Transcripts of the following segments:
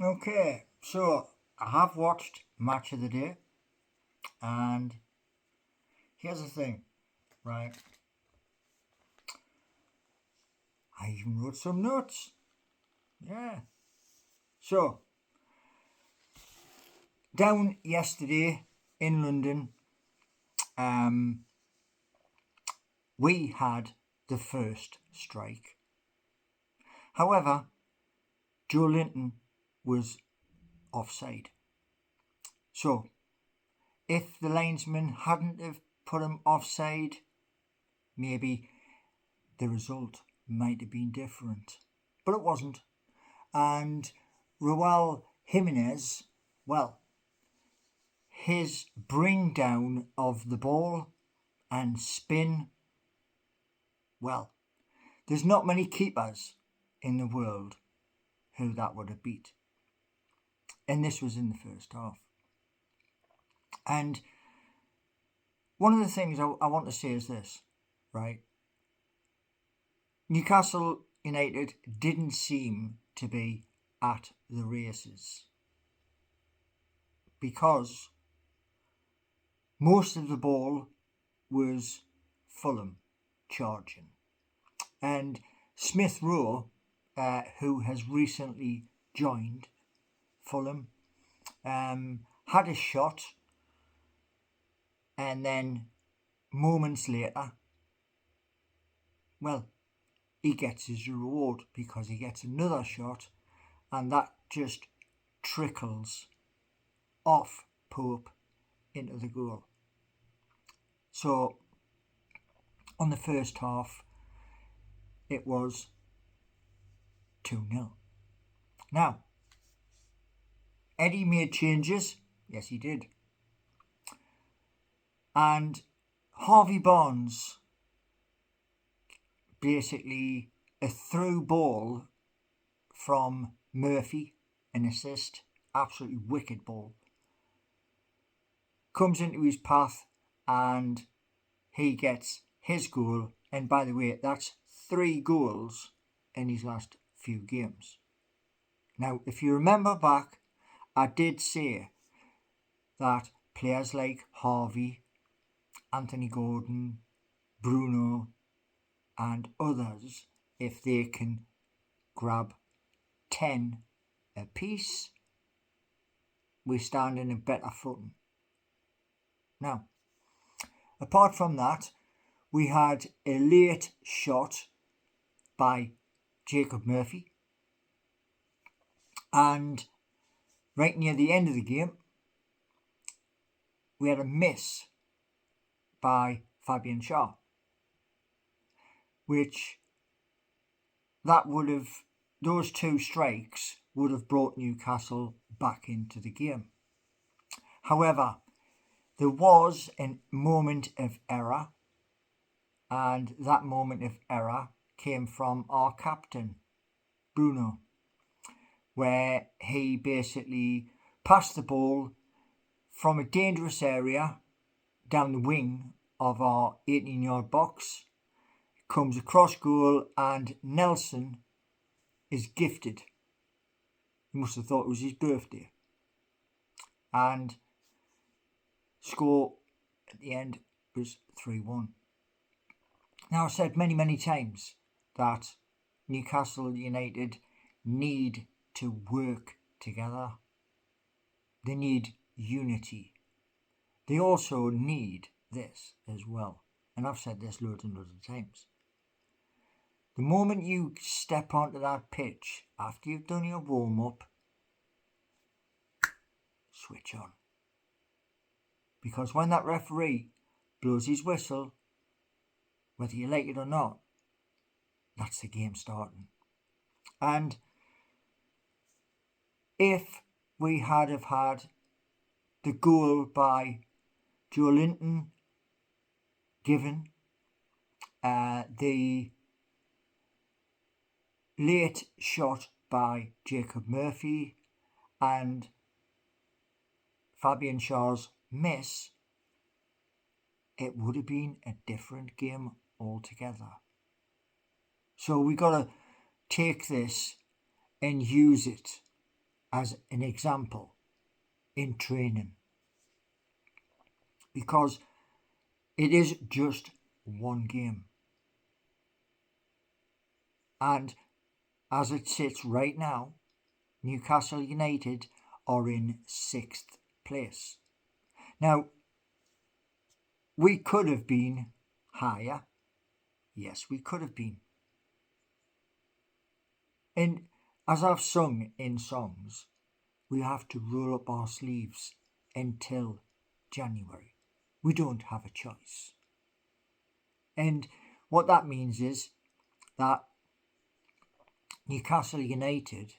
Okay, so I have watched Match of the Day, and here's the thing, right? I even wrote some notes. Yeah. So, down yesterday in London, um, we had the first strike. However, Joelinton was offside. So, if the linesman hadn't have put him offside, maybe the result might have been different. But it wasn't. And Raul Jimenez, well, his bring down of the ball and spin, well, there's not many keepers in the world who that would have beat. And this was in the first half. And one of the things I want to say is this, right? Newcastle United didn't seem to be at the races because most of the ball was Fulham charging. And Smithe Rowe, who has recently joined Fulham, had a shot, and then moments later, well, he gets his reward because he gets another shot, and that just trickles off Pope into the goal. So on the first half, it was 2-0. Now, Eddie made changes. Yes, he did. And Harvey Barnes, basically a through ball from Murphy, an assist, absolutely wicked ball, comes into his path and he gets his goal. And by the way, that's 3 goals in his last few games. Now, if you remember back, I did say that players like Harvey, Anthony Gordon, Bruno, and others, if they can grab 10 apiece, we stand in a better footing. Now, apart from that, we had a late shot by Jacob Murphy, and right near the end of the game, we had a miss by Fiaban Schar, which those 2 strikes would have brought Newcastle back into the game. However, there was a moment of error, and that moment of error came from our captain, Bruno, where he basically passed the ball from a dangerous area down the wing of our 18-yard box, comes across goal, and Nelson is gifted. He must have thought it was his birthday. And score at the end was 3-1. Now, I've said many, many times that Newcastle United need to work together. They need unity. They also need this as well. And I've said this loads and loads of times. The moment you step onto that pitch, after you've done your warm-up, switch on. Because when that referee blows his whistle, whether you like it or not, that's the game starting. And if we had have had the goal by Joelinton given, the late shot by Jacob Murphy, and Fiaban Schar's miss, it would have been a different game altogether. So we got to take this and use it as an example in training, because it is just one game. And as it sits right now, Newcastle United are in 6th place. Now, we could have been higher. Yes, we could have been. And as I've sung in songs, we have to roll up our sleeves until January. We don't have a choice. And what that means is that Newcastle United,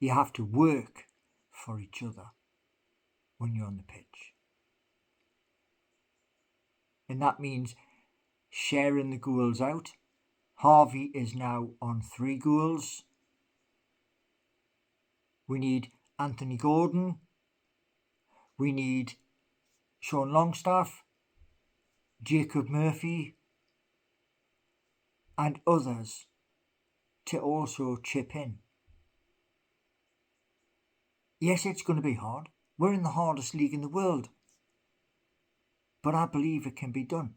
you have to work for each other when you're on the pitch. And that means sharing the goals out. Harvey is now on 3 goals. We need Anthony Gordon. We need Sean Longstaff, Jacob Murphy, and others to also chip in. Yes, it's going to be hard. We're in the hardest league in the world. But I believe it can be done.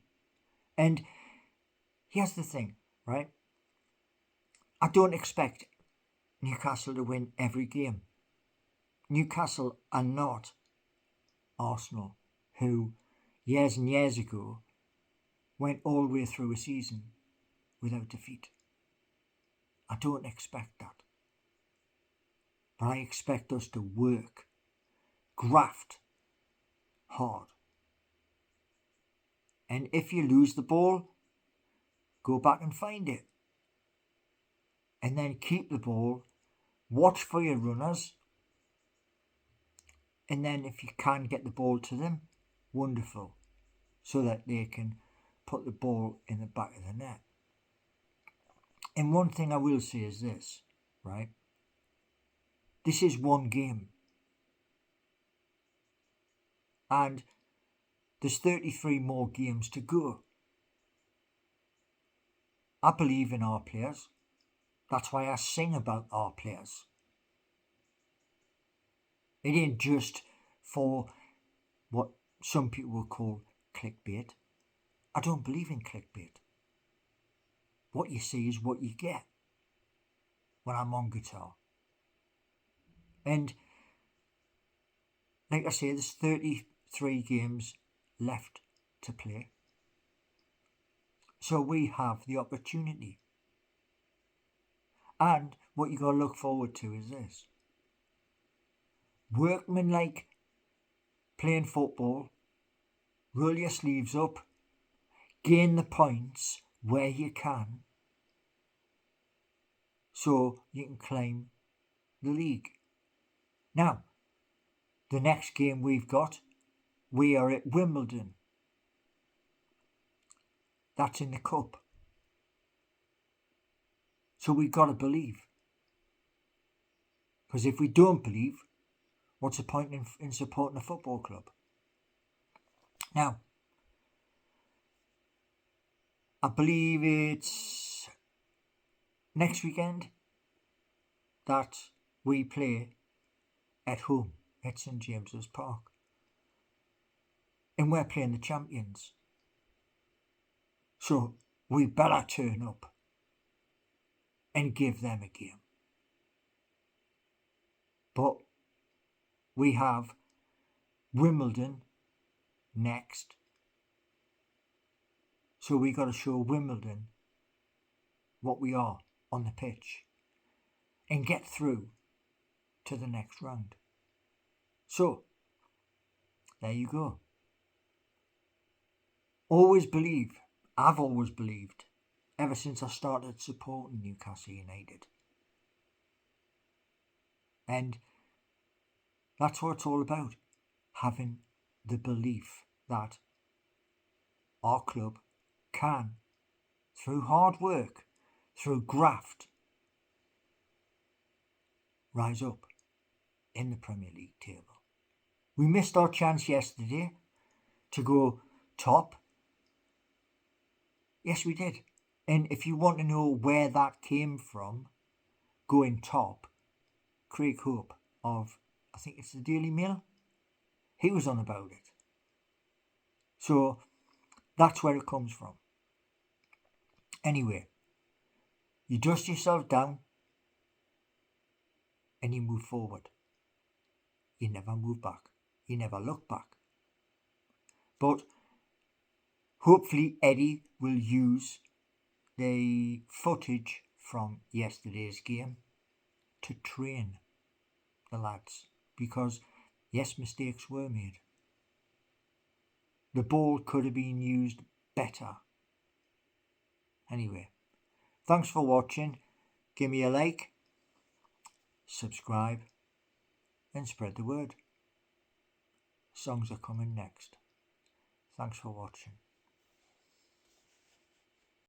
And here's the thing, right? I don't expect Newcastle to win every game. Newcastle are not Arsenal, who years and years ago went all the way through a season without defeat. I don't expect that. But I expect us to work, graft hard. And if you lose the ball, go back and find it. And then keep the ball, watch for your runners, and then if you can get the ball to them, wonderful, so that they can put the ball in the back of the net. And one thing I will say is this, right? This is one game. And there's 33 more games to go. I believe in our players. That's why I sing about our players. It ain't just for what some people will call clickbait. I don't believe in clickbait. What you see is what you get when I'm on guitar. And like I say, there's 33 games left to play. So we have the opportunity. And what you got to look forward to is this. Workmanlike playing football, roll your sleeves up, gain the points where you can, so you can climb the league. Now, the next game we've got, we are at Wimbledon. That's in the cup. So we've got to believe. Because if we don't believe, what's the point in supporting a football club? Now, I believe it's next weekend that we play at home at St James's Park. And we're playing the champions. So we better turn up and give them a game. But we have Wimbledon next. So we got to show Wimbledon what we are on the pitch and get through to the next round. So, there you go. Always believe, I've always believed, ever since I started supporting Newcastle United. And that's what it's all about, having the belief that our club can, through hard work, through graft, rise up in the Premier League table. We missed our chance yesterday to go top. Yes, we did. And if you want to know where that came from, going top, Craig Hope of, I think it's the Daily Mail, he was on about it. So that's where it comes from. Anyway, you dust yourself down and you move forward. You never move back. You never look back. But hopefully Eddie will use the footage from yesterday's game to train the lads, because yes, mistakes were made. The ball could have been used better. Anyway, thanks for watching. Give me a like, subscribe, and spread the word. Songs are coming next. Thanks for watching.